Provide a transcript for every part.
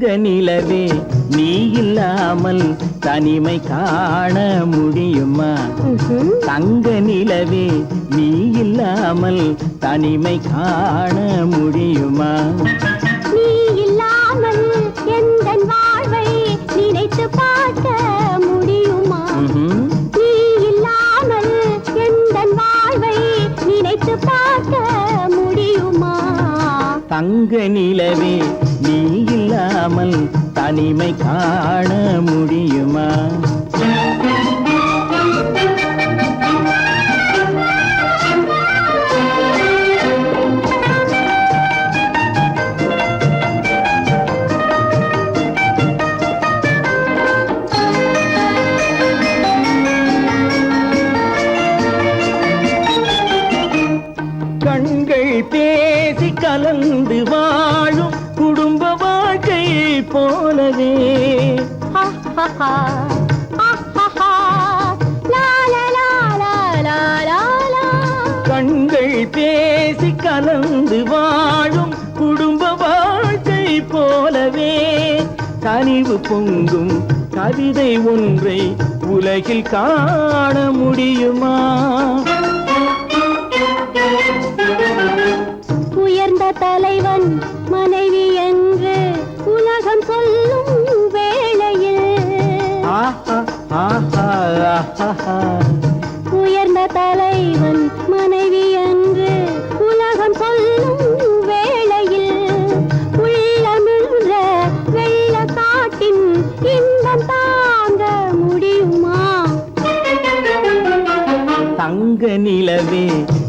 தங்க நிலவே நீ இல்லாமல் தனிமை காண முடியுமா? தங்க நிலவே நீ இல்லாமல் தனிமை காண முடியுமா? நீ இல்லாமல் எந்தன் வாழ்வை நினைத்து பார்க்க முடியுமா? நீ இல்லாமல் எந்தன் வாழ்வை நினைத்து பார்க்க முடியுமா? தங்க நிலவே நீ இல்லாமல் தனிமை காண முடியுமா? கண்கள் பேசி கலந்து வாழும் குடும்ப வாழ்க்கை போலவே கண்கள் பேசி கலந்து வாழும் குடும்ப வாழ்க்கை போலவே கனிவு பொங்கும் கவிதை ஒன்றை உலகில் காண முடியுமா? உயர்ந்த தலைவன் மனைவி என்று உலகம் சொல்லும் வேளையில் உயர்ந்த தலைவன் மனைவி என்று உலகம் சொல்லும் வேளையில் உள்ளமிழ்ந்த வெள்ள காட்டின் இன்பம் தாங்க முடியுமா? தங்க நிலவே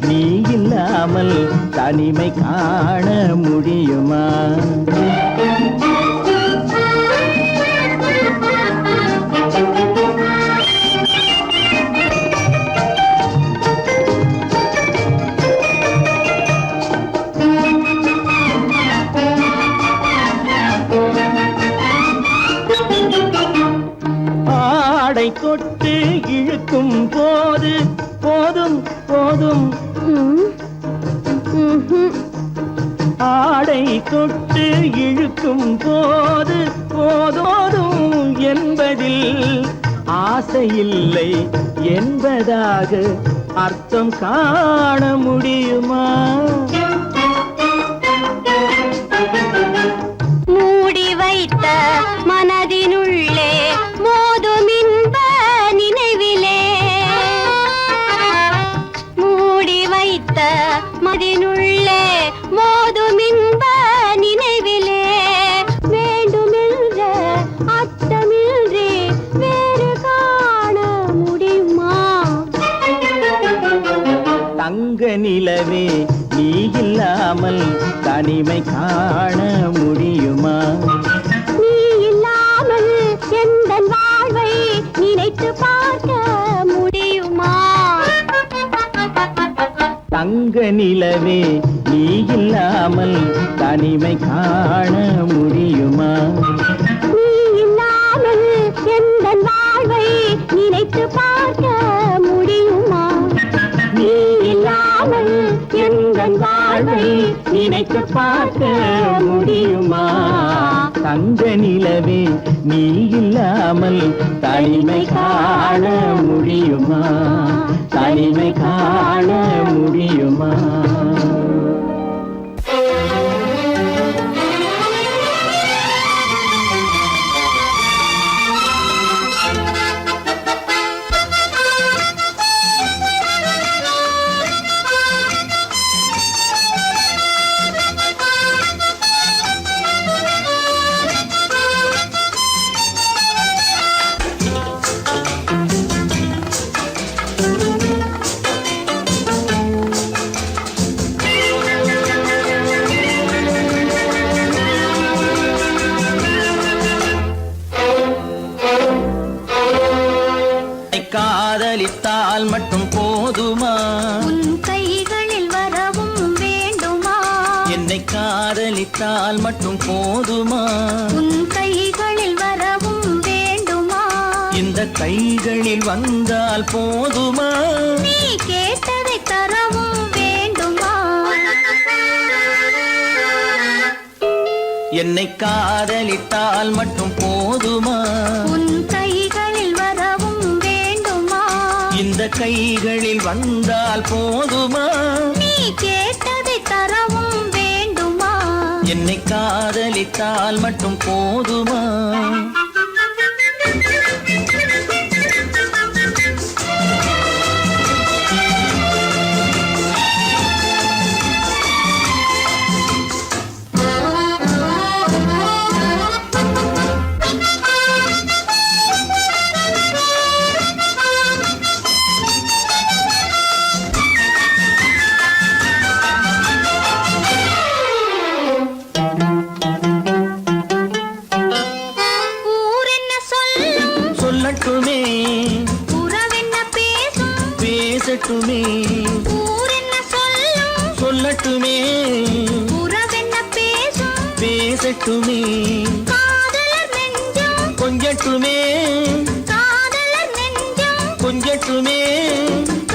நீ இல்லாமல் தனிமை காண முடியுமா? ஆடை தொட்டு இழுக்கும் போது போதும் போதும் ஆடை தொட்டு இழுக்கும் போது போதோதும் என்பதில் ஆசையில்லை என்பதாக அர்த்தம் காண முடியுமா? மூடி வைத்த மனதினுள்ளே மோதும் இன்ப நினைவிலே மூடி வைத்த மனதினுள்ளே மோதும் இன்ப நினைவிலே வேண்டுமென்ற அர்த்தமின்றி வேறு காண முடியுமா? தங்க நிலவே நீ இல்லாமல் தனிமை காண முடியுமா? நீ இல்லாமல் எந்தன் வாழ்வை நினைத்து பார்க்க முடியுமா? தங்க நிலவே நீ இல்லாமல் தனிமை காண முடியுமா? நீ இல்லாமல் எந்தன் வாழ்வை நினைத்து பார்க்க முடியுமா? நீ இல்லாமல் எந்தன் வாழ்வை நினைத்து பார்க்க முடியுமா? தங்க நிலவே நீ இல்லாமல் தனிமை காண முடியுமா? தனிமை காண முடியுமா? காதலித்தால் மட்டும் போதுமா? உன் கைகளில் வரவும் வேண்டுமா? என்னை காதலித்தால் மட்டும் போதுமா? உன் கைகளில் வரவும் வேண்டுமா? இந்த கைகளில் வந்தால் போதுமா? நீ கேட்டதை தரவும் வேண்டுமா? என்னை காதலித்தால் மட்டும் போதுமா உன் கைகளில் வரவும் வேண்டுமா இந்த கைகளில் வந்தால் போதுமா நீ கேட்டதை தரவும் வேண்டுமா என்னை காதலித்தால் மட்டும் போதுமா சொல்லட்டுமே உறவென்ன பேசும் பேசட்டுமே ஊரென்ன சொல்லும் சொல்லட்டுமே உறவென்ன பேசும் பேசட்டுமே காதலர் நெஞ்சம் கொஞ்சட்டுமே காதலர் நெஞ்சம் கொஞ்சட்டுமே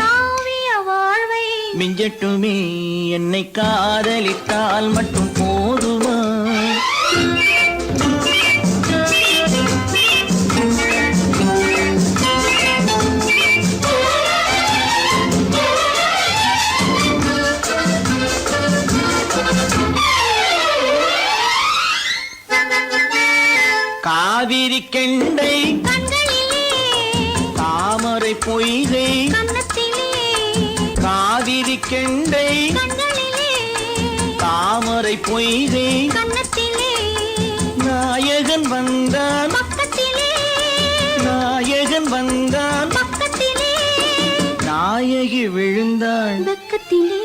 காவிய வாழ்வை மிஞ்சட்டுமே என்னை காதலித்தால் மட்டும் போதுமா காவிரி கெண்டை கண்களிலே தாமரை பொய்கை கன்னத்திலே காவிரி கெண்டை கண்களிலே தாமரை பொய்கை கன்னத்திலே நாயகன் வந்தான் பக்கத்திலே நாயகன் வந்தான் பக்கத்திலே நாயகி விழுந்தாள் பக்கத்திலே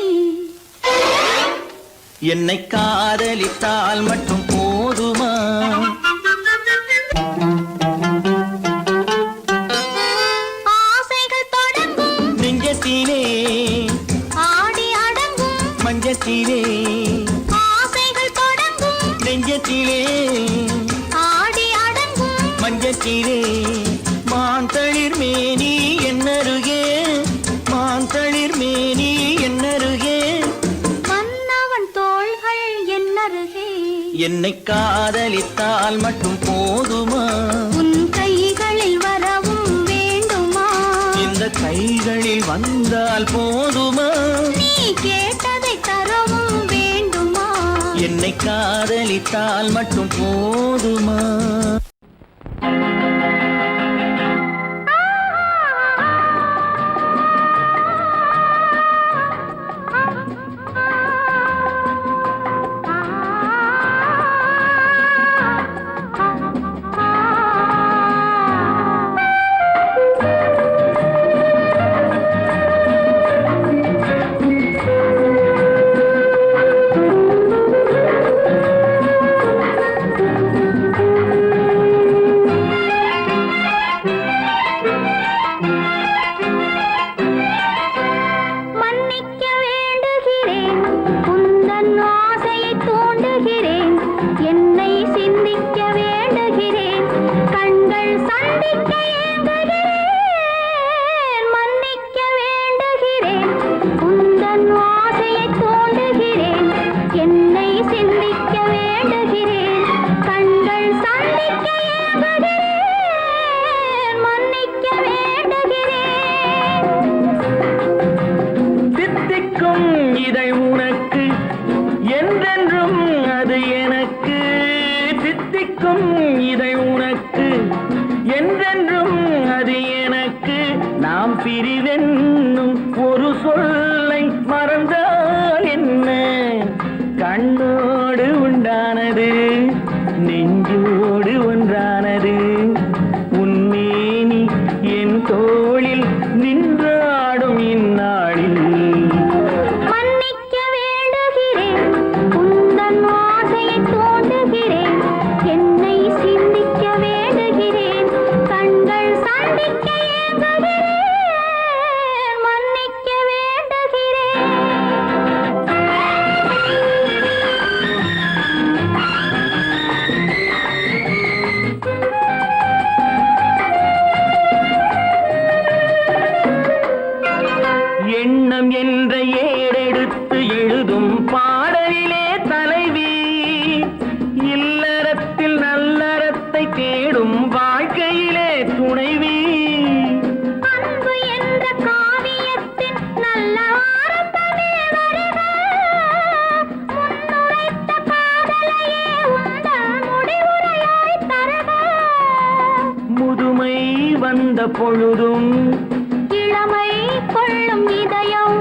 என்னை காதலித்தால் மட்டும் போதுமா ஆசைகள் தொடங்கும் நெஞ்சத்திலே ஆடி அடங்கும் மஞ்சத்திலே ஆசைகள் தொடங்கும் நெஞ்சத்திலே ஆடி அடங்கும் மஞ்சத்திலே மாந்தளிர் மேனி என்னருகே மாந்தளிர் மேனி என்னருகே மன்னவன் தோள்கள் என்னருகே என்னை காதலித்தால் மட்டும் போதுமா உன் கைகளில் வரவும் வேண்டுமா இந்த கைகளில் வந்தால் போதுமா நீ கேட்டதை தரவும் வேண்டுமா என்னை காதலித்தால் மட்டும் போதுமா மன்னிக்க வேண்டுகிறேன் உந்தன் ஆசையை தூண்டுகிறேன் என்னை சிந்திக்க வேண்டுகிறேன் கண்கள் சந்திக்க ஏங்குகிறேன் மன்னிக்க வேண்டுகிறேன் உந்தன் ஆசையை தூண்டுகிறேன் என்னை சிந்திக்க வேண்டுகிறேன் கண்கள் சந்திக்க ஏங்குகிறேன் மன்னிக்க வேண்டுகிறேன் தித்திக்கும் இதை உனக்கு என்றென்றும் அது எனக்கு தித்திக்கும் இதை உனக்கு என்றென்றும் அது எனக்கு நாம் பிரிவென்னும் ஒரு சொல்லை மறந்தால் என்ன கண்ணோடு உண்டானது நெஞ்சோடு ஒன்றானது உன்மேனி என் தோளில் நின்றாடும் இந்நாளில் மன்னிக்க வேண்டுகிறேன் உந்தன் ஆசையை தூண்டுகிறேன் என்னை சிந்திக்க வேண்டுகிறேன் கண்கள் சந்திக்க ஏங்குகிறேன் மன்னிக்க வேண்டுகிறேன் எண்ணம் என்ற ஏடெடுத்து எழுதும் பாடலிலே தலைவி இல்லை பொழுதும் இளமை கொள்ளும் இதயம்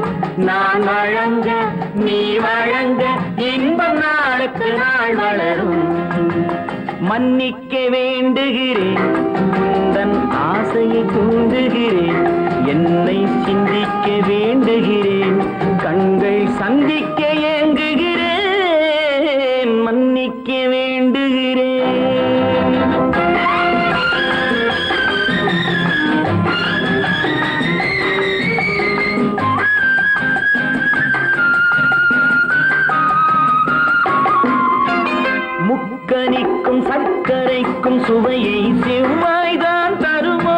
நான் வழங்க நீ வழங்க இன்பம் நாளுக்கு நாள் வளரும். மன்னிக்க வேண்டுகிறேன், உந்தன் ஆசையை தூண்டுகிறேன், என்னை சிந்திக்க வேண்டுகிறேன், கண்கள் சந்திக்க ஏங்குகிறேன், மன்னிக்க வேண்டுகிறேன். முக்கனிக்கும் சர்க்கரைக்கும் சுவையை செவ்வாய்தான் தருமோ,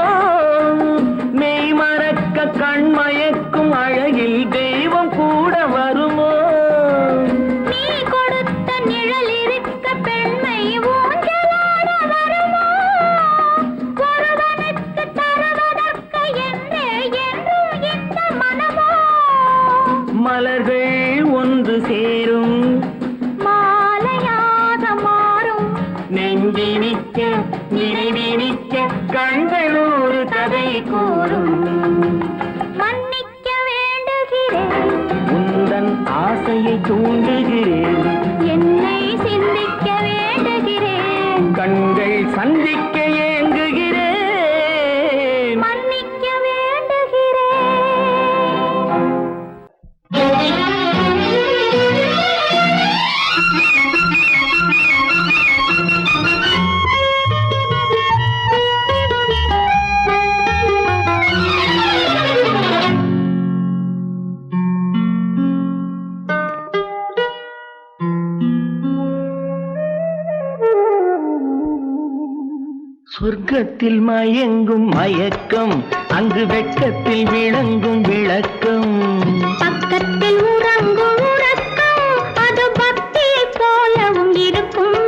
மெய் மறக்க கண்மயக்கும் அழகில் தெய்வம் கூட வருமோ. நீ கொடுத்த நிழல் இருக்க பெண்மை ஊஞ்சலாட வருமோ, ஒருவனுக்கு தருவதற்கு என்றே என்றும் இந்த மனமோ. மலர்கள் ஒன்று சேரும் நெஞ்சினிக்க நினைவினிக்க கண்கள் ஒரு கதை கூறும். மன்னிக்க வேண்டுகிறேன், உந்தன் ஆசையை தூண்டுகிறேன், என்னை சிந்திக்க வேண்டுகிறேன், கண்கள் சந்திக்க ஏங்குகிறேன், மன்னிக்க வேண்டுகிறேன். சொர்க்கத்தில் மயங்கும் மயக்கம், அங்கு வெட்கத்தில் விளங்கும் விளக்கம், பக்கத்தில் உறங்கும் உறக்கம், அது பக்தியை போலவும் இருக்கும்.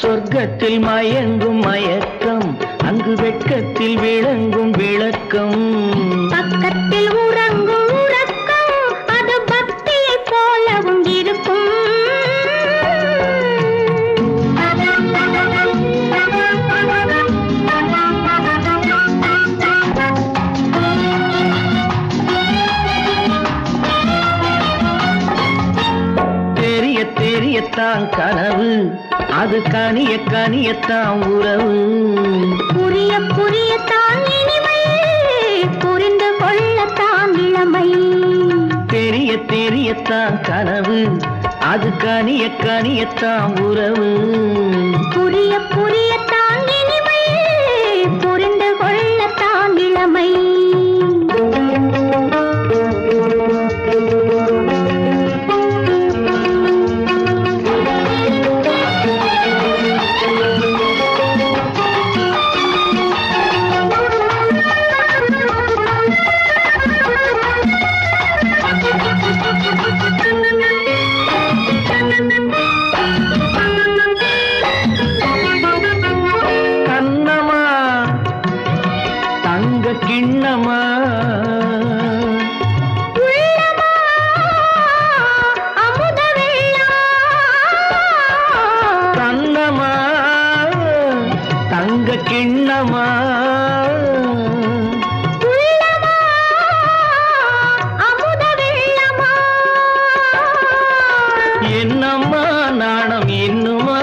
சொர்க்கத்தில் மயங்கும் மயக்கம், அங்கு வெட்கத்தில் விளங்கும் விளக்கம், பக்கத்தில் உறங்கும் உறக்கம், அது பக்தியை போலவும் இருக்கும். தெரியத்தான் கனவு, அது கனிய கனியத்தான் உறவு, புரிய புரியத்தான் இனிமை, புரிந்து கொள்ளத்தான் இளமை. தெரியத்தான் கனவு, அது கனிய கனியத்தான் உறவு, புரிய புரியத்தான் இனிமை, புரிந்து கொள்ளத்தான் இளமை. கண்ணமா தங்க கிண்ணமா உள்ளமா அமுத வெள்ளம், கண்ணமா தங்க கிண்ணமா உள்ளமா அமுத வெள்ளமா. என்னம்மா நாணம் இன்னுமா,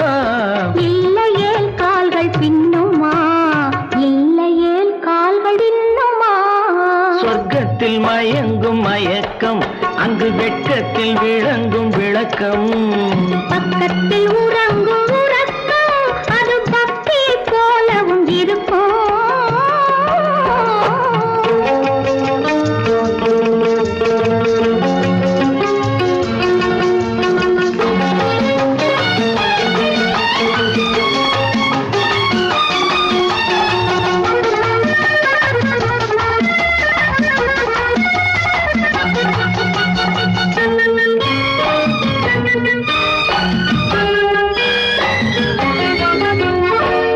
இல்லையேல் கால்கள் பின்னுமா, இல்லையேல் கால்கள் இன்னுமா. சொர்க்கத்தில் மயங்கும் மயக்கம், அங்கு வெட்கத்தில் விளங்கும் விளக்கம், பக்கத்தில் உறங்கும் உறக்கம், அது பக்தியை போலவும் இருக்கும்.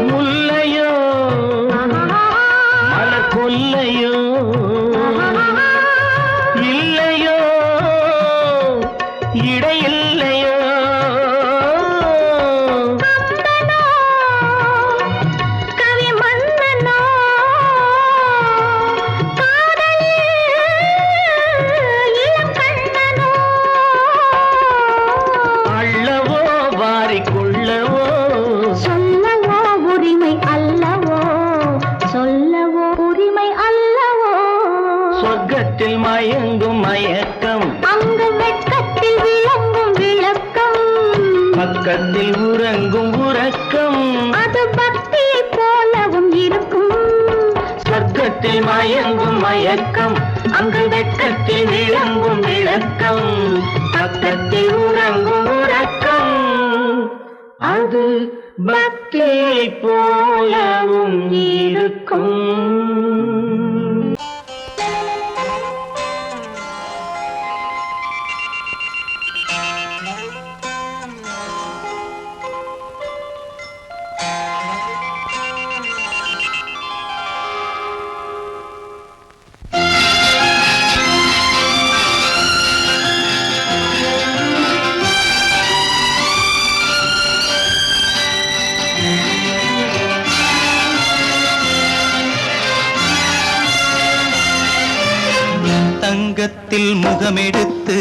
முல்லையோ மலர் கொல்லையோ, இல்லையோ இடையில்லையோ, கவி மன்னனோ உறங்கும் உறக்கம் அது பக்தி போலவும் இருக்கும். சொர்க்கத்தில் மயங்கும் மயக்கம் அங்கு வெட்கத்தில் விளங்கும் விளக்கம். பக்கத்தில் உறங்கும் உறக்கம் அது பக்தி போலவும் இருக்கும். தங்கத்தில் முகமெடுத்து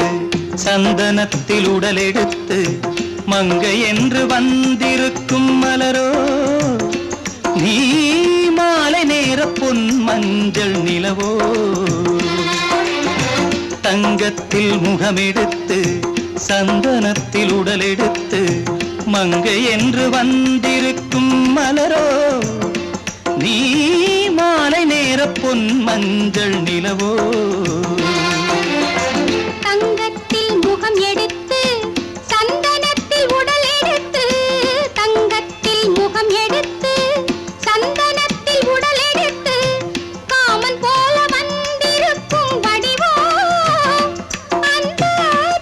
சந்தனத்தில் உடலெடுத்து மங்கை என்று வந்திருக்கும் மலரோ நீ மாலை நேர பொன் மஞ்சள் நிலவோ. தங்கத்தில் முகமெடுத்து சந்தனத்தில் உடலெடுத்து மங்கை என்று வந்திருக்கும் மலரோ நீ மாலை நேர பொன் மஞ்சள் நிலவோ. தங்கத்தில் முகம் எடுத்து சந்தனத்தில் உடல் எடுத்து தங்கத்தில் முகம் எடுத்து சந்தனத்தில் உடல் எடுத்து காமன் போல வந்திருக்கும் வடிவோ அந்த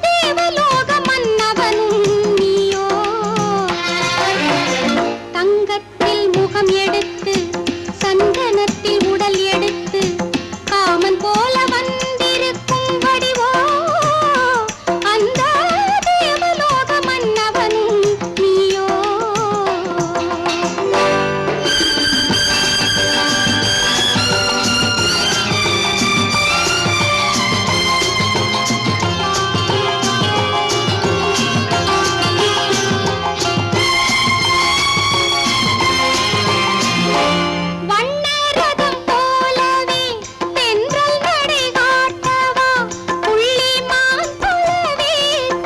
தேவலோக மன்னவனும் நீயோ. தங்கத்தில் முகம் எடுத்து சந்தனத்தில் உடல் எடுத்து காமன் போல வந்திருக்கும் வடிவோ அந்த தேவலோக மன்னவனும் நீயோ. வண்ணரதம் போலவே தென்றல் நடை காட்டவா புள்ளிமான் போலவே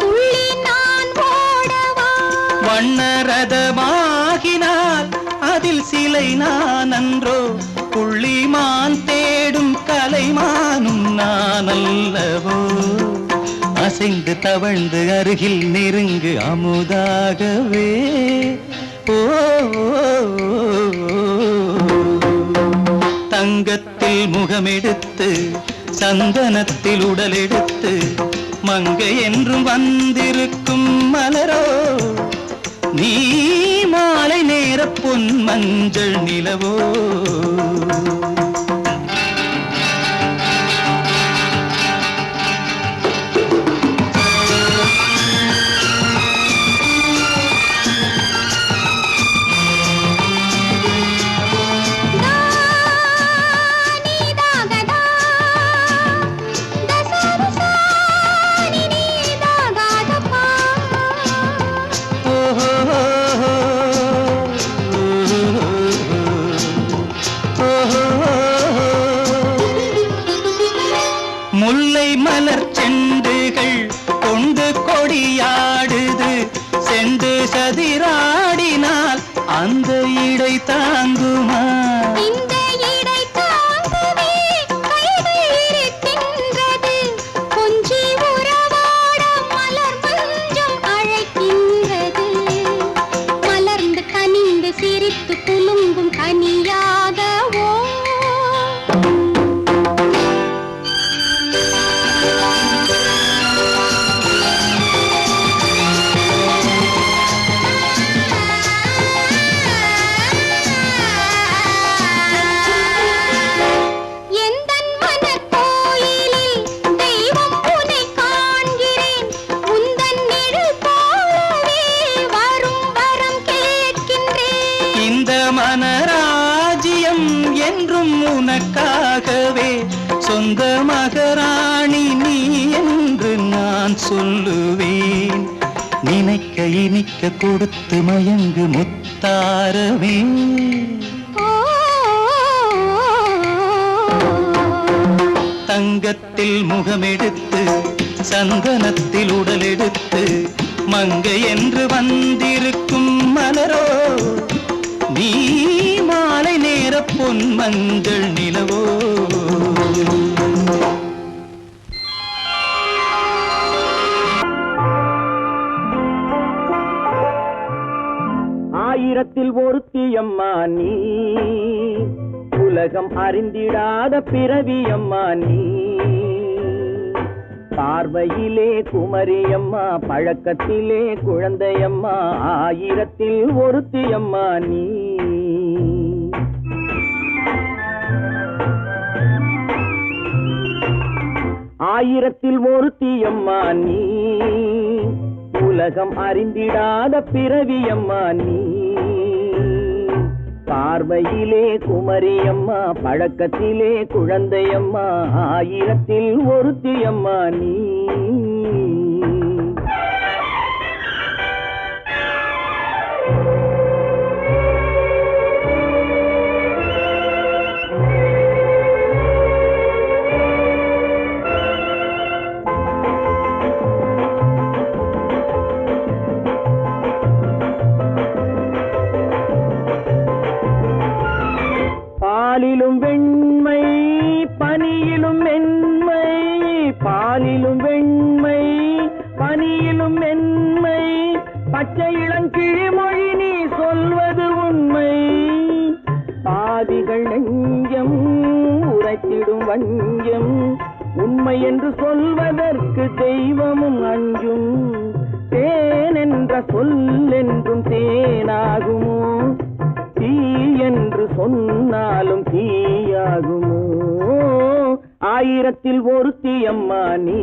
துள்ளி நான் ஓடவா. வண்ணரதமாகினால் அதில் சிலை நான் அன்றோ புள்ளிமான் தேடும் கலைமானும் நான் அல்லவோ. அசைந்து தவழ்ந்து அருகில் நெருங்கு அமுதாகவே ஓ. தங்கத்தில் முகமெடுத்து சந்தனத்தில் உடலெடுத்து மங்கை என்றும் வந்திருக்கும் மலரோ நீ மாலை நேர பொன் மஞ்சள் நிலவோ. முல்லை மலர் செண்டுகள் கொண்டு கொடியாடுது செண்டு சதிராடினால் அந்த இடை தாங்குமா. இந்த இடை தாங்குவே கைகள் இருக்கின்றது கொஞ்சி உறவாட மலர் மஞ்சம் அழைக்கின்றது. மலர்ந்து கனிந்து சிரித்து குலுங்கும் கனியாகவோ. எந்தன் மனக்கோயிலில் தெய்வம் உன்னை காண்கிறேன் உந்தன் நிழல் போலவே வரும் வரம் கேட்கின்றேன். இந்த மனராஜ்யம் என்றும் உனக்காகவே சொந்த மகராணி நீ என்று நான் சொல்லுவேன். நினைக்க இனிக்க கொடுத்து மயங்கு முத்தாரவே. தங்கத்தில் முகமெடுத்து சந்தனத்தில் உடலெடுத்து மங்கை என்று வந்திருக்கும் மலரோ நீ மாலை நேர பொன் மஞ்சள் நிலவோ ஆயிரத்தில் ஒருத்தி அம்மா நீ உலகம் அறிந்திடாத பிறவி அம்மா நீ பார்வையிலே குமரியம்மா பழக்கத்திலே குழந்தையம்மா ஆயிரத்தில் ஒருத்தி அம்மா நீ ஆயிரத்தில் ஒருத்தி அம்மா நீ உலகம் அறிந்திடாத பிறவி அம்மா நீ பார்வையிலே குமரியம்மா பழக்கத்திலே குழந்தையம்மா ஆயிரத்தில் ஒருத்தி அம்மா நீ பாலிலும் வெண்மை பனியிலும் மென்மை பாலிலும் வெண்மை பனியிலும் மென்மை பச்சை இளங்கிழிமொழி நீ சொல்வது உண்மை பாதிகள் நெஞ்சம் உரைத்திடும் வஞ்சம் உண்மை என்று சொல்வதற்கு தெய்வமும் அஞ்சும் தேன் என்ற சொல் என்றும் தேனாகுமோ தீ என்று சொன்னாலும் தீயாகுமோ ஆயிரத்தில் ஒருத்தி அம்மா நீ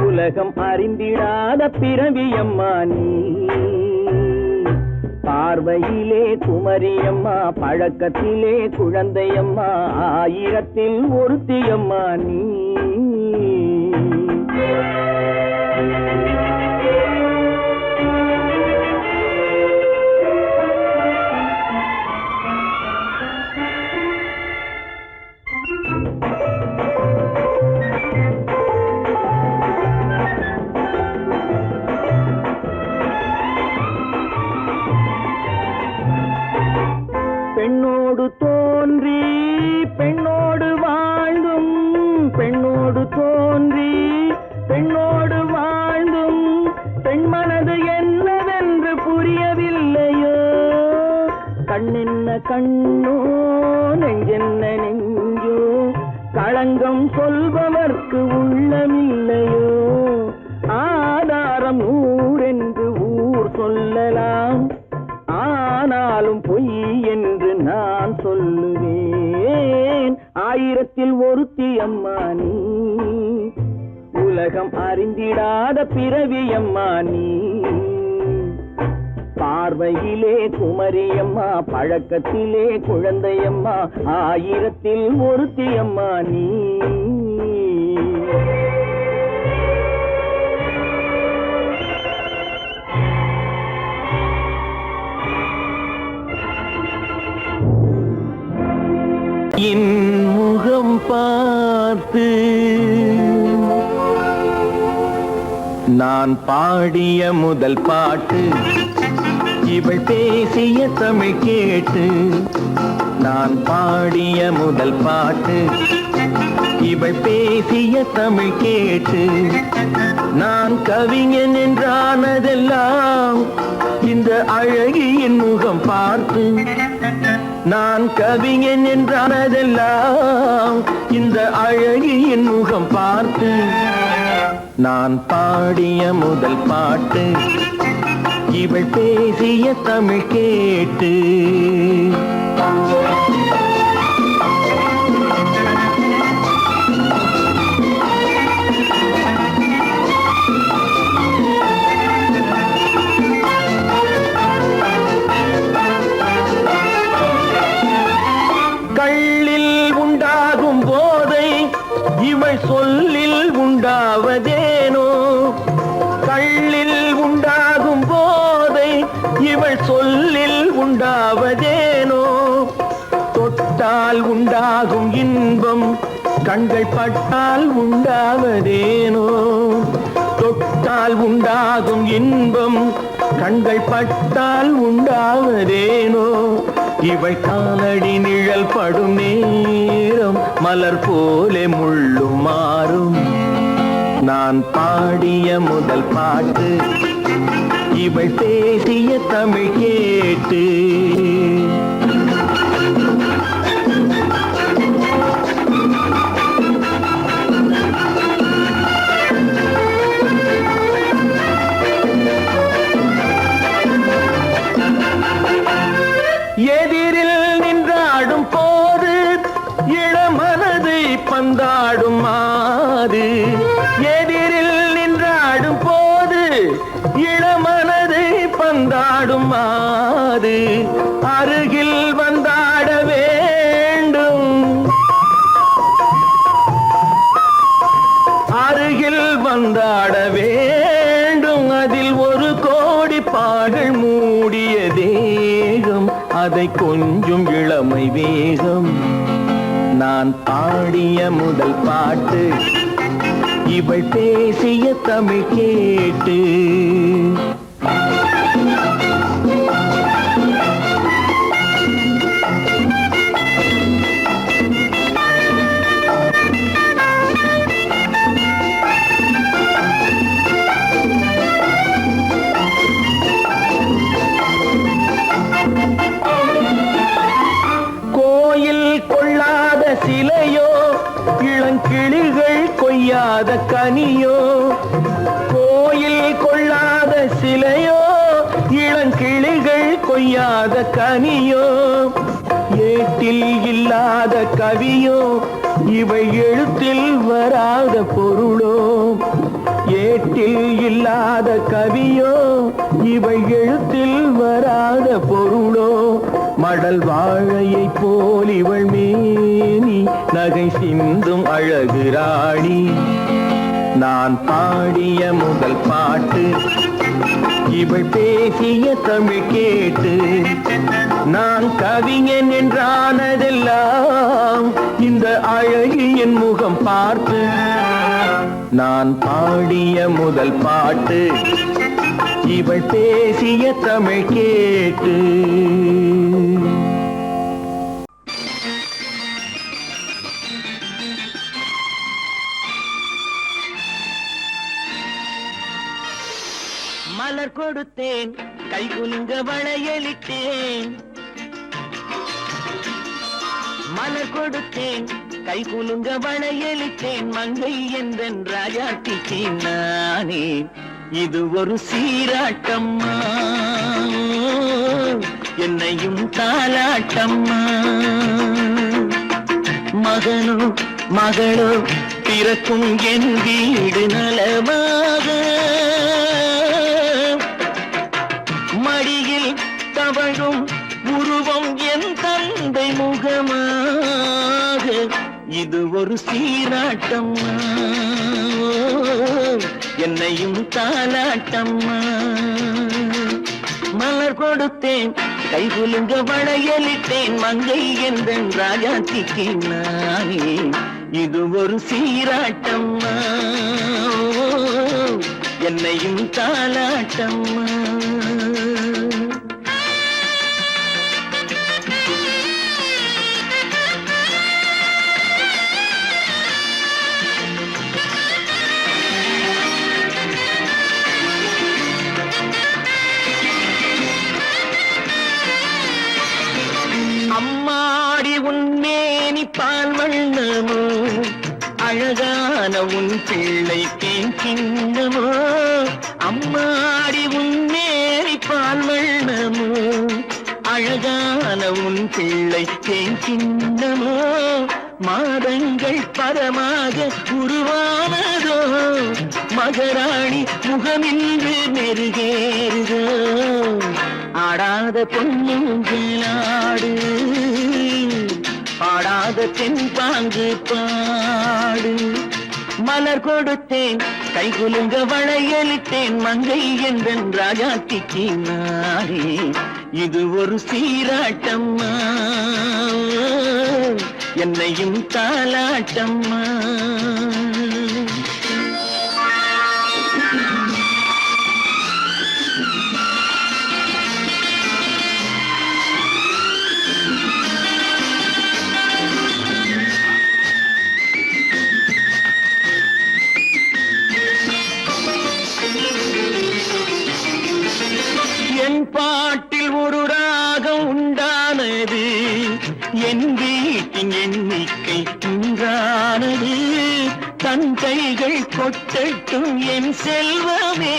உலகம் அறிந்திடாத பிறவி அம்மா நீ பார்வையிலே குமரியம்மா பழக்கத்திலே குழந்தையம்மா ஆயிரத்தில் ஒருத்தி அம்மா நீ பெண்ணோடு தோன்றி பெண்ணோடு வாழ்ந்தும் பெண்ணோடு தோன்றி பெண்ணோடு வாழ்ந்தும் பெண் மனது என்னவென்று புரியவில்லையோ கண்ணென்ன கண்ணோ நெஞ்சென்ன நெஞ்சோ களங்கம் சொல்பவர்க்கு உள்ளமில்லையோ ஆதாரம் ஊரென்று ஊர் சொல்லலாம் ஆனாலும் பொய் என்று நான் சொல்லுவேன் ஆயிரத்தில் ஒருத்தி அம்மா நீ உலகம் அறிந்திடாத பிறவி அம்மா நீ பார்வையிலே குமரியம்மா பழக்கத்திலே குழந்தையம்மா ஆயிரத்தில் ஒருத்தி அம்மா நீ என் முகம் பார்த்து நான் பாடிய முதல் பாட்டு இவள் பேசிய தமிழ் கேட்டு நான் பாடிய முதல் பாட்டு இவள் பேசிய தமிழ் கேட்டு நான் கவிஞன் என்றானதெல்லாம் இந்த அழகியின் முகம் பார்த்து நான் கவிஞன் என்றானதெல்லாம் இந்த அழகியின் முகம் பார்த்து நான் பாடிய முதல் பாட்டு இவள் பேசிய தமிழ் கேட்டு சொல்லில் உண்டாவதேனோ கள்ளில் உண்டாகும் போதை இவள் சொல்லில் உண்டாவதேனோ தொட்டால் உண்டாகும் இன்பம் கண்கள் பட்டால் உண்டாவதேனோ தொட்டால் உண்டாகும் இன்பம் கண்கள் பட்டால் உண்டாவதேனோ இவள் காலடி நிழல் படும் நேரம் மலர் போலே முள்ளும் மாறும் நான் பாடிய முதல் பாட்டு இவள் பேசிய தமிழ் கேட்டு எதிரில் நின்றாடும் போது இளமனதை பந்தாடும் மாது எதிரில் நின்றாடும் போது இளமனதை பந்தாடும் மாது அருகில் வந்தாட வேண்டும் அருகில் வந்தாட வேண்டும் அதில் ஒரு கோடி பாடல் மூடிய தேகம் அதை கொஞ்சம் இளமை வேகம் நான் பாடிய முதல் பாட்டு இவள் பேசிய தமிழ் கேட்டு சிலையோ இளங்கிளிகள் கொய்யாத கனியோ கோயில் கொள்ளாத சிலையோ இளங்கிளிகள் கொய்யாத கனியோ ஏட்டில் இல்லாத கவியோ இவை எழுத்தில் வராத பொருளோ ஏட்டில் இல்லாத கவியோ இவை எழுத்தில் வராத பொருளோ மடல் வாழையை போல் இவள் மேனி நகை சிந்தும் அழகு ராணி நான் பாடிய முதல் பாட்டு இவள் பேசிய தமிழ் கேட்டு நான் கவிஞன் என்றானதெல்லாம் இந்த அழகியின் முகம் பார்த்து நான் பாடிய முதல் பாட்டு இவள் பேசிய தமிழ் கேட்டு மலர் கொடுத்தேன் கை குலுங்க வளையலிட்டேன் மலர் கொடுத்தேன் கை குலுங்க வளையலிட்டேன் மங்கை என்றன் ராஜாட்டிக்கு நானே இது ஒரு சீராட்டம்மா என்னையும் தாலாட்டம்மா மகனோ மகளோ பிறக்கும் என் வீடு நலமாக மடியில் தவழும் உருவம் என் தந்தை முகமாக இது ஒரு சீராட்டம்மா என்னையும் தாலாட்டம்மா மலர் கொடுத்தேன் கை குலுங்க வளையலிட்டேன் மங்கை என்றன் ராஜாத்திக்கு நானே இது ஒரு சீராட்டம்மா என்னையும் தாலாட்டம்மா அம்மாடி உன்மேனி பால் வண்ணமோ அழகான உன் பிள்ளை தேன் கிண்ணமோ அம்மாடி உன்மேனி பால் வண்ணமோ அழகான உன் பிள்ளை தேன் கிண்ணமோ மாதங்கள் பரமாக உருவானதோ மகராணி முகமின்று நெருகேறுதோ ஆடாத பொன்னுங்களாடு பாடாத தென்பாங்கு பாடு மலர் கொடுத்தேன் கை குலுங்க வளையலிட்டேன் மங்கை என்றன் ராஜாத்திக்கு நானே இது ஒரு சீராட்டம்மா என்னையும் தாலாட்டம்மா என் பாட்டில் ஒரு ராகம் உண்டானது என் வீட்டின் எண்ணிக்கை உண்டானது தன் கைகள் கொட்டட்டும் என் செல்வமே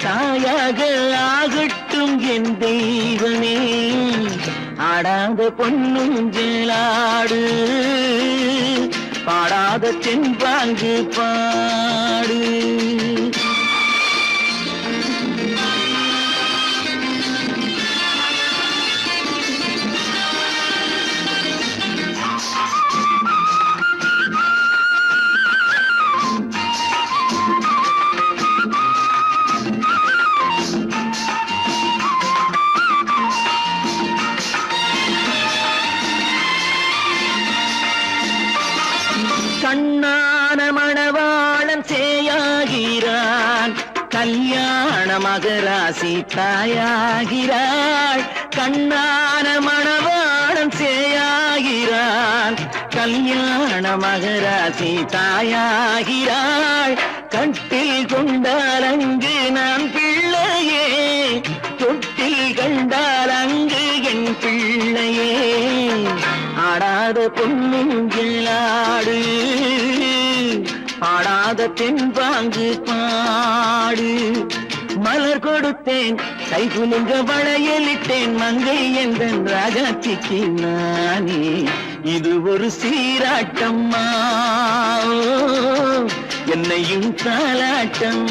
தாயாக ஆகட்டும் என் தெய்வமே ஆடாத பொன்னுஞ்சலாடு பாடாத தென்பாங்கு பாடு கண்ணான மணவாளன் சேயாகிறான் கல்யாண மகராசி தாயாகிறாள் கண்ணான மணவாளன் சேயாகிறான் கல்யாண மகராசி தாயாகிறாள் கட்டில் கொண்டால் அங்கு நான் பிள்ளையே தொட்டில் கண்டால் அங்கு என் பிள்ளையே ஆடாத பொன்னுஞ்சலாடு பாடாத தென்பாங்கு பாடு மலர் கொடுத்தேன் கைகுலுங்க வளையலிட்டேன் மங்கை எந்தன் ராஜாத்திக்கு நானே இது ஒரு சீராட்டம்மா என்னையும் தாலாட்டம்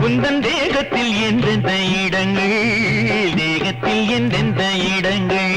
உந்தன் தேகத்தில் எந்தெந்த இடங்கள் தேகத்தில் எந்தெந்த இடங்கள்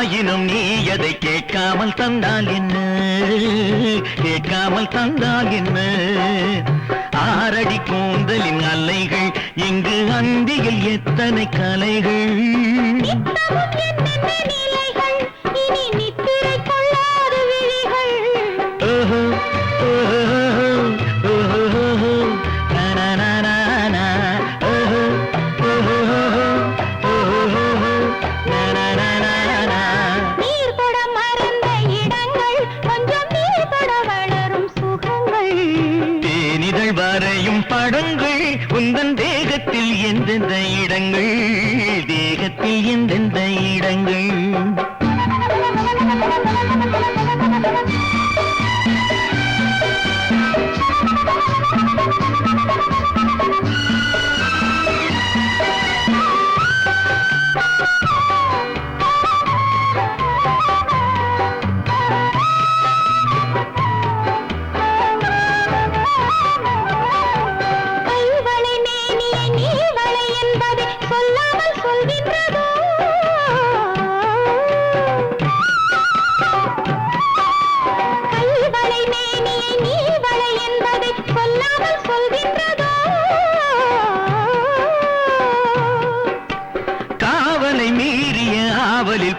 ஆயினும் நீ அதை கேட்காமல் தந்தால் என்ன கேட்காமல் தந்தால் என்ன ஆரடி கூந்தலின் அலைகள் இங்கு அந்தியில் எத்தனை கலைகள் வரையும் படங்கள் உந்தன் தேகத்தில் எந்தெந்த இடங்கள் தேகத்தில் எந்தெந்த இடங்கள்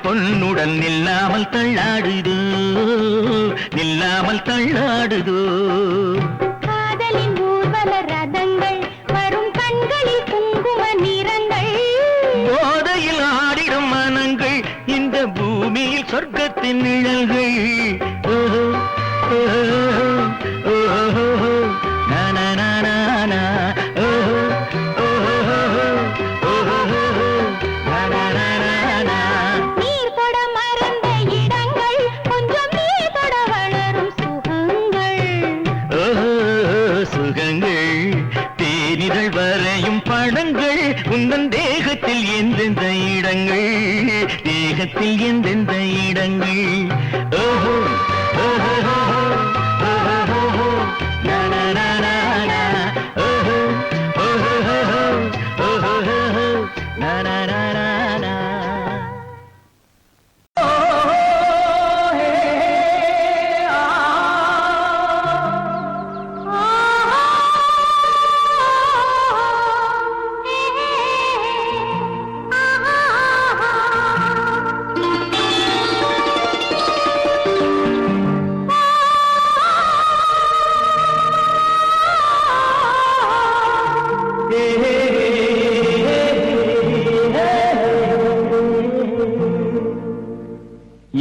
பொன்னுடன் நில்லாமல் தள்ளாடுதோ நில்லாமல் தள்ளாடுதோ காதலின் ஊர்வல தேகத்தின் நிழல்கள் ஓஹோ, ஓஹோ, ஓஹோ, நா, நா, நா, நா, நா, ஓஹோ, ஓஹோ, ஓஹோ, நா, நா, நா, நா, நா. நீர் தொட மறந்த இடங்கள் கொஞ்சம் நீர் தொட வளரும் சுகங்கள் ஓஹோ, சுகங்கள் தேனிதழ் வரையும் படங்கள் உந்தன் தேகத்தில் எந்தெந்த இடங்கள் தேகத்தில் எந்தெந்த இடங்கள் ஓஹோ, ஓஹோ, ஓஹோ, நா, நா, நா, நா, நா, ஓஹோ, ஓஹோ, ஓஹோ, நா, நா, நா, நா, நா.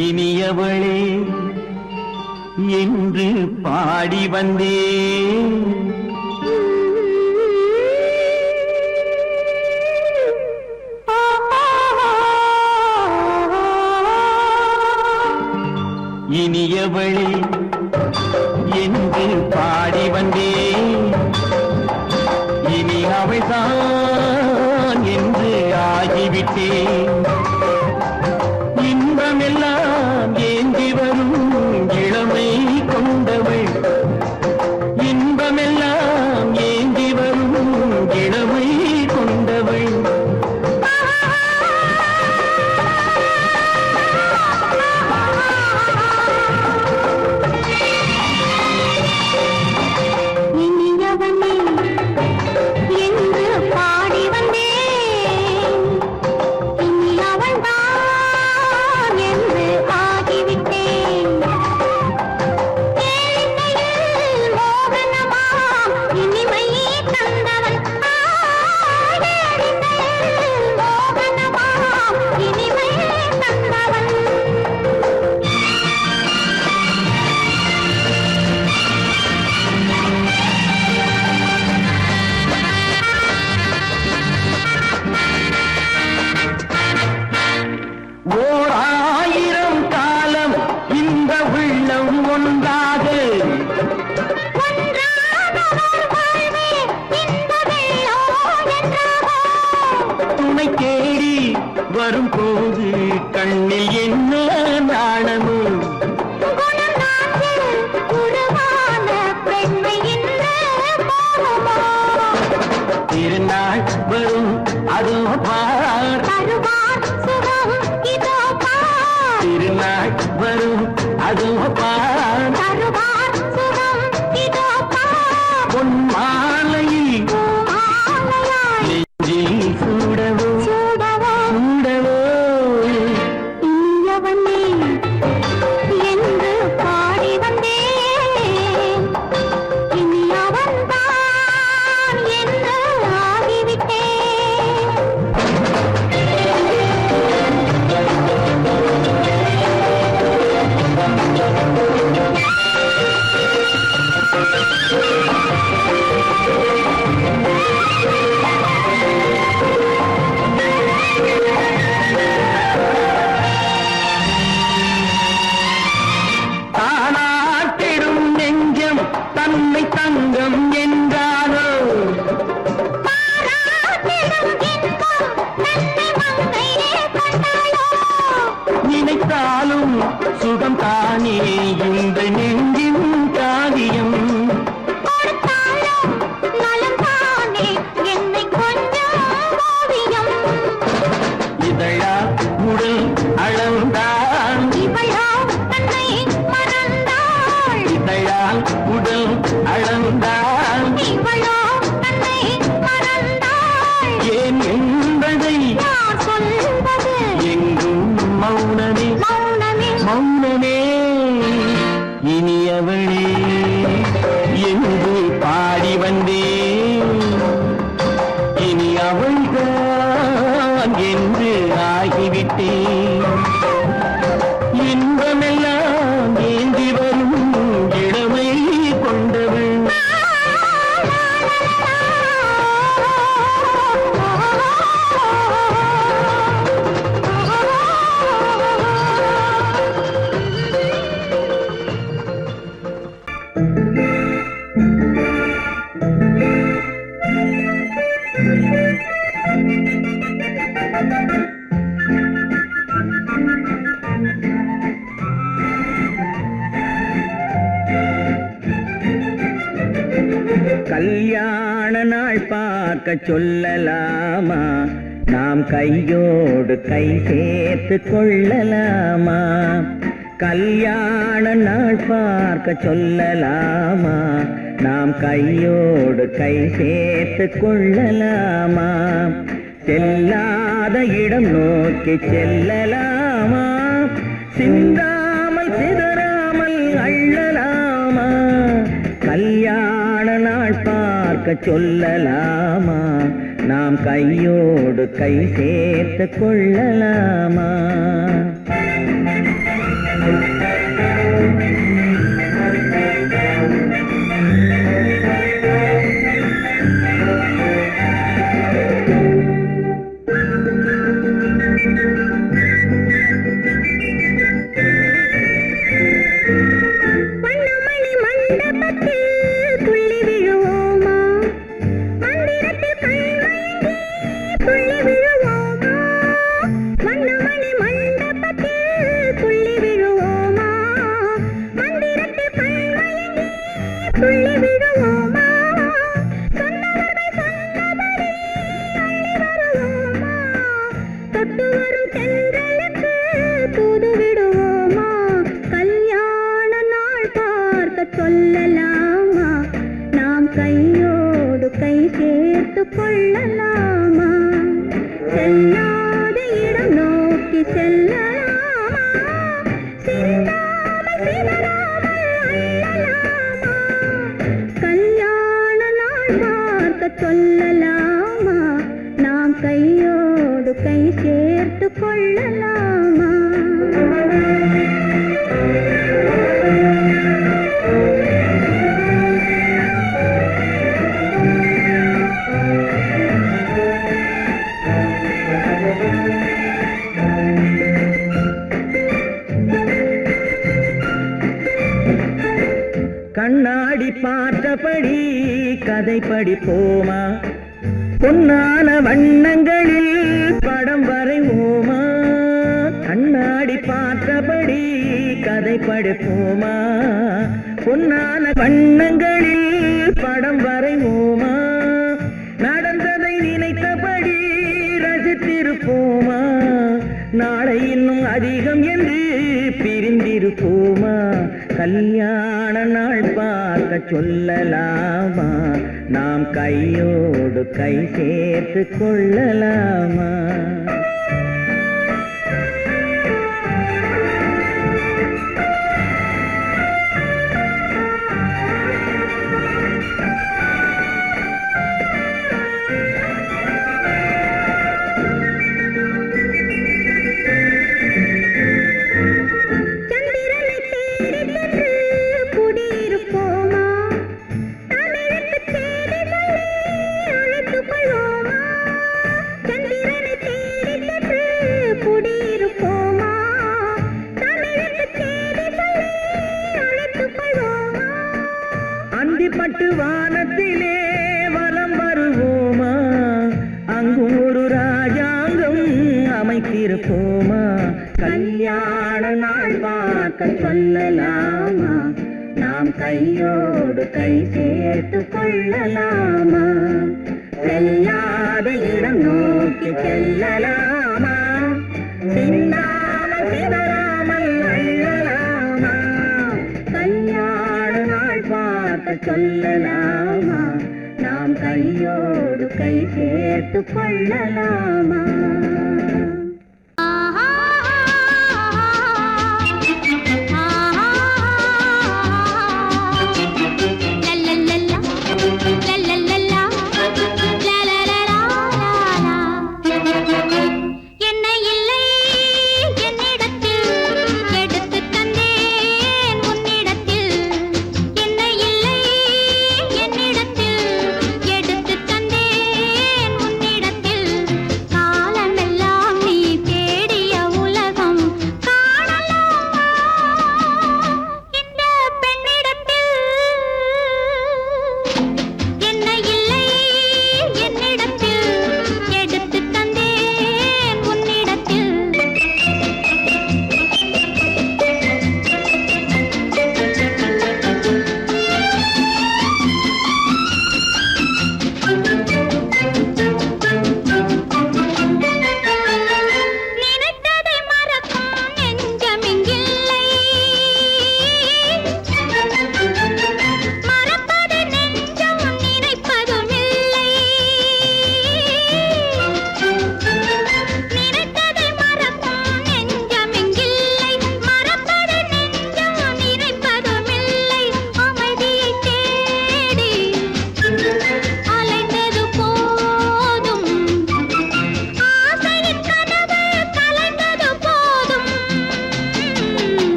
இனியவளே என்று பாடி வந்தேன் இனியவளே என்று பாடி வந்தேன் இனி அவள்தான் என்று ஆகிவிட்டேன் இன்பமெல்லாம் ஏந்தி வரும் இளமை கொண்டவள் இன்பமெல்லாம் ஏந்தி வரும் இளமை கொண்டவள் இனியவனே என்று பாடி வந்தேன் இனி அவள்தான் என்று ஆகிவிட்டேன் கேளிக்கையில் மோகனமாம் இனிமை தந்தவன் கேளிக்கையில் மோகனமாம் இனிமை தந்தவன் ஓர் ஆயிரம் காலம் இந்த உள்ளம் ஒன்றாக துணை தேடி வரும்போது கண்ணில் என்ன நாணமோ திருநாள் வரும் அதோ பார் திருநாள் வரும் அதோ பார் பொன் மாலையில் நெஞ்சில் சூடவோ சூடவோ என்று பாடி வந்தேன் இனி அவன்தான் என்று ஆகிவிட்டேன் தானாட்டிடும் நெஞ்சம் தன்னை தங்கம் என்றாரோ நினைத்தாலும் சுகம் தானே இந்த நெஞ்சின் காரியம் இதழா உடல் அளந்தான் இதழால் உடல் அளந்தான் ஏன் என்பதை எங்கும் மௌனமே மௌனமே இனியவளே என்று பாடி வந்தேன் இனி அவள்தான் என்று ஆகிவிட்டேன் இன்பமே கல்யாண நாள் பார்க்க சொல்லலாமா, நாம் கையோடு கை சேர்த்து கொள்ளலாமா. கல்யாண நாள் பார்க்க சொல்லலாமா, நாம் கையோடு கை சேர்த்து கொள்ளலாமா. செல்லாத இடம் நோக்கி செல்லலாமா, சிந்தாமல் சிதறாமல் அள்ளலாமா. கல்யாண நாள் பார்க்க சொல்லலாமா, நாம் கையோடு கை சேர்த்து கொள்ளலாமா. சொல்லலாமா, நாம் கையோடு கை சேர்த்து கொள்ளலாமா. செல்லாத இடம் நோக்கி செல்லலாமா, சிந்தாமல் சிதறாமல் அள்ளலாமா. கல்யாண நாள் பார்க்க சொல்லலாமா, நாம் கையோடு கை சேர்த்து கொள்ளலாமா. கண்ணாடி பார்த்தபடி கதை படிப்போமா, பொன்னான வண்ணங்களில் படம் வரைவோமா. கண்ணாடி பார்த்தபடி கதை படிப்போமா, பொன்னான வண்ணங்களில் படம் வரைவோமா. நடந்ததை நினைத்தபடி ரசித்திருப்போமா, நாளை இன்னும் அதிகம் என்று பிரிந்திருப்போமா. கல்யாண நாள் பார்க்க சொல்லலாமா, நாம் கையோடு கை சேர்த்து கொள்ளலாமா. அந்திப்பட்டு வானத்திலே வலம் வருவோமா, அங்கும் ஒரு ராஜாங்கம் அமைத்திருப்போமா. கல்யாண நாள் பார்க்க சொல்லலாமா, நாம் கையோடு கை சேர்த்து கொள்ளலாமா. செல்லாத இடம் நோக்கி செல்லலாமா, சிந்தாமல் சிதறாமல் அள்ளலாமா. கல்யாண நாள் பார்க்க சொல்லலாமா, நாம் கையோடு கை சேர்த்து கொள்ளலாமா. காலமெல்லாம் நீ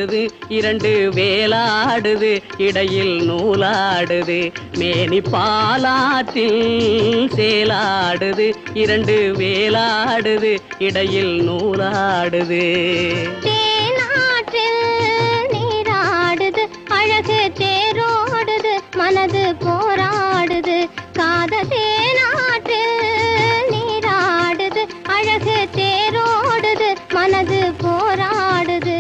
ஆடுது இரண்டு வேலாடுது இடையில் நூலாடுது மேனி பாலாற்றில் சேலாடுது இரண்டு வேலாடுது இடையில் நூலாடுது தேனாற்றில் நீராடுது அழகு தேரோடுது மனது போராடுது காதல் தேனாற்றில் நீராடுது அழகு தேரோடுது மனது போராடுது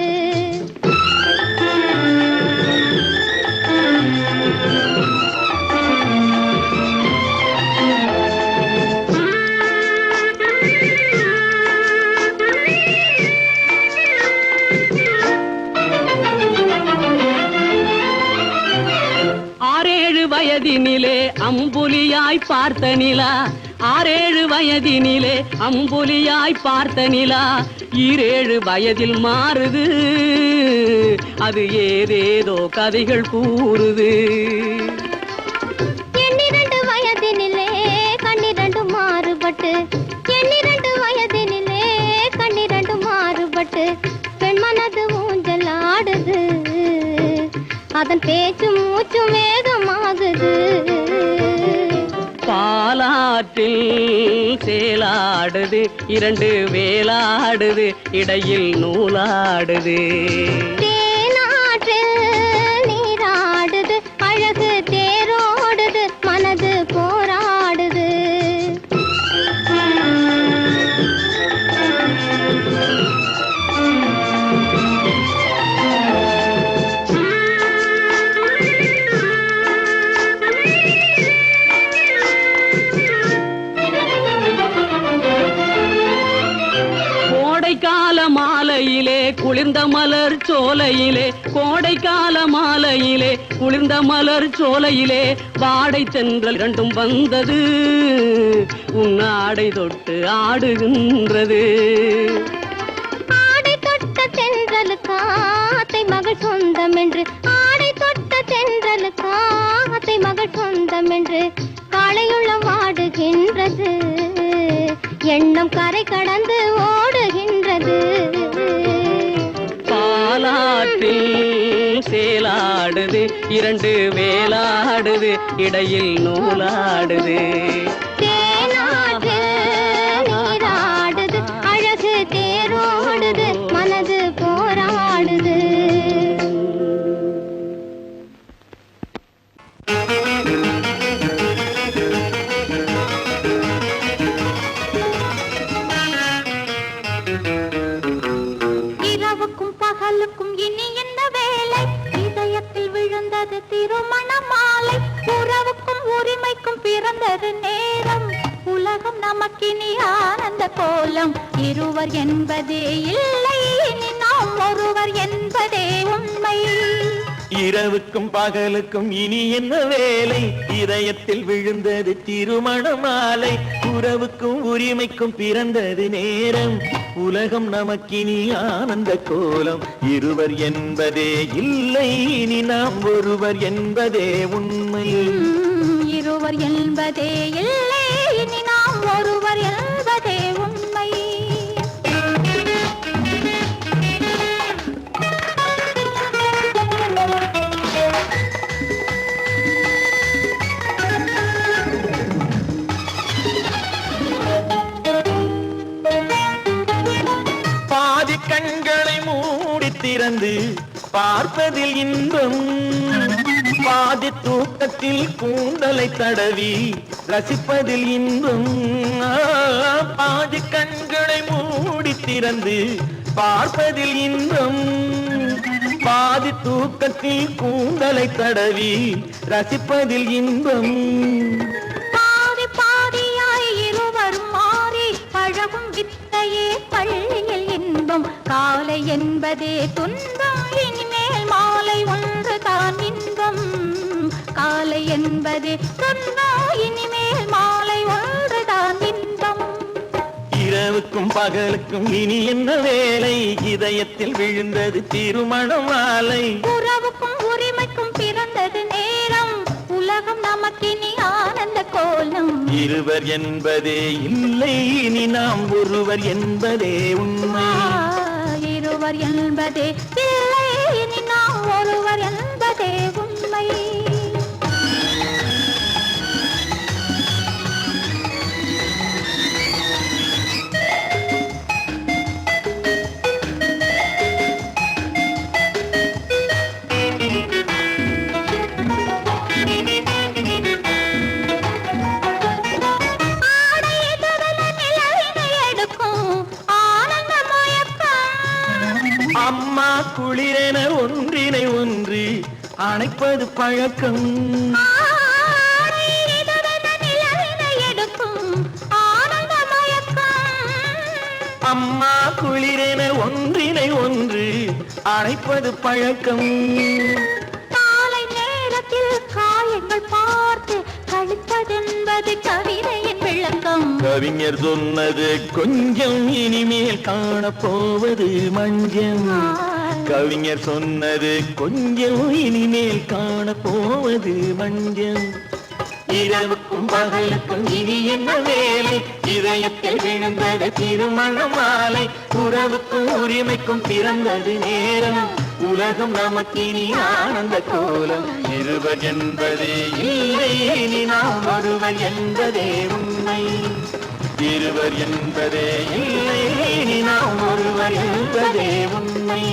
வயதினிலே அம்புலியாய் பார்த்த நிலா 6-7 வயதினிலே அம்புலியாய் பார்த்த நிலா 7 வயதில் மாறுது அது ஏதேதோ கதைகள் கூறுது 12 வயதினிலே கண்ணிரண்டு மாறுபட்டு 12 வயதினிலே கண்ணிரண்டு மாறுபட்டு பெண் மனது ஊஞ்சல் ஆடுது அதன் பேச்சு மூச்சு மேகமாகுது பாலாற்றில் சேலாடுது இரண்டு வேலாடுது இடையில் நூலாடுது தேனாற்றில் நீராடுது அழகு தேரோடுது மனது போராடுது கோடைக்கால மாலையிலே குளிர்ந்த மலர் சோலையிலே கோடைக்கால மாலையிலே குளிர்ந்த மலர் சோலையிலே வாடை தென்றல் இரண்டும் வந்தது உன்னாடை தொட்டு ஆடுகின்றது ஆடை தொட்ட தென்றலுக்கு ஆத்தை மகள் சொந்தம் என்று ஆடை தொட்ட தென்றலுக்கு ஆத்தை மகள் சொந்தம் என்று காளையுள்ள வாடுகின்றது எண்ணம் கரை கடந்து ஓடுகின்றது பாலாற்றில் சேலாடுது இரண்டு வேலாடுது இடையில் நூலாடுது தேனாற்றில் நீராடுது அழகு தேரோடுது மனது போராடுது இரவுக்கும் பகலுக்கும் இனி என்ன வேலை இதயத்தில் விழுந்தது திருமண மாலை உறவுக்கும் உரிமைக்கும் பிறந்தது நேரம் உலகம் நமக்கினி ஆனந்த கோலம் இருவர் என்பதே இல்லை இனி நாம் ஒருவர் என்பதே உண்மை இரவுக்கும் பகலுக்கும் இனி என்ன வேலை இதயத்தில் விழுந்தது திருமண மாலை உறவுக்கும் உரிமைக்கும் பிறந்தது நேரம் உலகம் நமக்கினி ஆனந்த கோலம் இருவர் என்பதே இல்லை இனி நாம் ஒருவர் என்பதே உண்மை இருவர் என்பதே இல்லை இனி நாம் ஒருவர் என்பதே உண்மை பாதி கண்களை மூடி திறந்து பார்ப்பதில் இன்பம் பாதி தூக்கத்தில் கூந்தலை தடவி ரசிப்பதில் இன்பம் பாதி கண்களை மூடி திறந்து பார்ப்பதில் இன்பம் பாதி தூக்கத்தில் கூந்தலை தடவி ரசிப்பதில் இன்பம் பாதி பாதியாய் இருவரும் மாறி பழகும் வித்தையே பள்ளியில் இன்பம் காலை என்பதே துன்பம் இனிமேல் மாலை ஒன்று தான் இன்பம் காலை என்பதே துன்பம் இனிமேல் மாலை ஒன்று தான் இன்பம் இரவுக்கும் பகலுக்கும் இனி என்ன வேலை இதயத்தில் விழுந்தது திருமண மாலை உறவுக்கும் உரிமைக்கும் பிறந்தது நேரம் உலகம் நமக்கினி ஆனந்த கோலம் இருவர் என்பதே இல்லை இனி நாம் ஒருவர் என்பதே உண்மை இருவர் என்பதே இல்லை அணைப்பது பழக்கம். ஆடை இதுவென நிலவினை எடுக்கும் ஆனந்த மயக்கம். அம்மா குளிரென ஒன்றினை ஒன்று அணைப்பது பழக்கம். காலை நேரத்தில் காயங்கள் பார்த்து கழிப்பதென்பது கவிதையின் விளக்கம். கவிஞர் சொன்னது கொஞ்சம் இனிமேல் காணப்போவது மஞ்சள். கவிஞர் சொன்னது கொஞ்சம் இனிமேல் காணப்போவது மஞ்சள். இரவுக்கும் பகலுக்கும் இனி என்ன வேலை, இதயத்தில் விழுந்தது திருமண மாலை. உறவுக்கும் உரிமைக்கும் பிறந்தது நேரம், உலகம் நமக்கினி ஆனந்த கோலம். இருவர் என்பதே இல்லை, இனி நாம் ஒருவர் என்பதே உண்மை. இருவர் என்பதே இல்லை, இனி நாம் ஒருவர் என்பதே உண்மை.